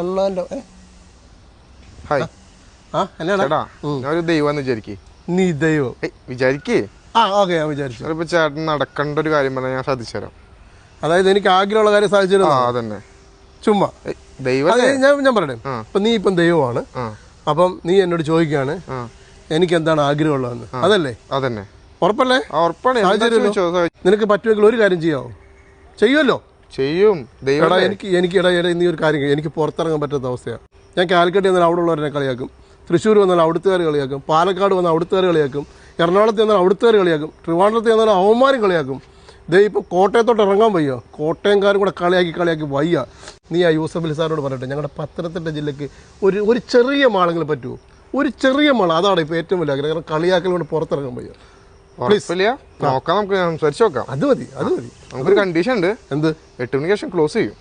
അണ്ണാൻ്റെ hi ചേട്ടാ ഞാനൊരു ദൈവം വിചാരിക്കേ. നീ ദൈവം വിചാരിക്കേ? ഓക്കെ, ഞാൻ വിചാരിച്ചു. ഇപ്പൊ ചേട്ടൻ നടക്കേണ്ട ഒരു കാര്യം പറഞ്ഞാൽ ഞാൻ സാധിച്ചു തരാം. അതായത് എനിക്ക് ആഗ്രഹമുള്ള കാര്യം സാധിച്ചു തരാം. അതന്നെ. ചുമ്മാ ദൈവം ഞാൻ പറയട്ടെ. ഇപ്പൊ നീ ഇപ്പം ദൈവമാണ്. അപ്പം നീ എന്നോട് ചോദിക്കാണ് എനിക്ക് എന്താണ് ആഗ്രഹമുള്ളതെന്ന്. അതല്ലേ? അതന്നെ. ഉറപ്പല്ലേ? ഉറപ്പാണ്. നിനക്ക് പറ്റുമെങ്കിൽ ഒരു കാര്യം ചെയ്യാവോ? ചെയ്യുമല്ലോ? ചെയ്യും. എടാ എനിക്ക് നീ ഒരു കാര്യം, എനിക്ക് പുറത്തിറങ്ങാൻ പറ്റാത്ത അവസ്ഥയാണ്. ഞാൻ കാലിക്കറ്റ് വന്നാൽ അവിടെ ഉള്ളവരെ കളിയാക്കും, തൃശ്ശൂർ വന്നാൽ അവിടുത്തുകാർ കളിയാക്കും, പാലക്കാട് വന്നാൽ അവിടുത്തുകാർ കളിയാക്കും, എറണാകുളത്ത് വന്നാൽ അവിടുത്തുകാർ കളിയാക്കും, ട്രിവാൻഡ്രത്ത് വന്നാൽ അവന്മാരും കളിയാക്കും. ദേ ഇപ്പോൾ കോട്ടയത്തോട്ട് ഇറങ്ങാൻ വയ്യ, കോട്ടയംകാരും കൂടെ കളിയാക്കി വയ്യ. നീ ആ യൂസഫ് സാറിനോട് പറയട്ടെ, ഞങ്ങളുടെ പത്തനംതിട്ട ജില്ലയ്ക്ക് ഒരു ചെറിയ മാളെങ്കിലും പറ്റുമോ? ഒരു ചെറിയ മാൾ, അതാണ് ഇപ്പോൾ ഏറ്റവും വലിയ ആഗ്രഹം. കാരണം കളിയാക്കൽ കൊണ്ട് പുറത്തിറങ്ങാൻ വയ്യ. നോക്കാം, നമുക്ക് സംസാരിച്ച് നോക്കാം. അത് മതി. നമുക്കൊരു കണ്ടീഷൻ ഉണ്ട്. എന്ത്? 8 മണിക്ക് ശേഷം ക്ലോസ് ചെയ്യും.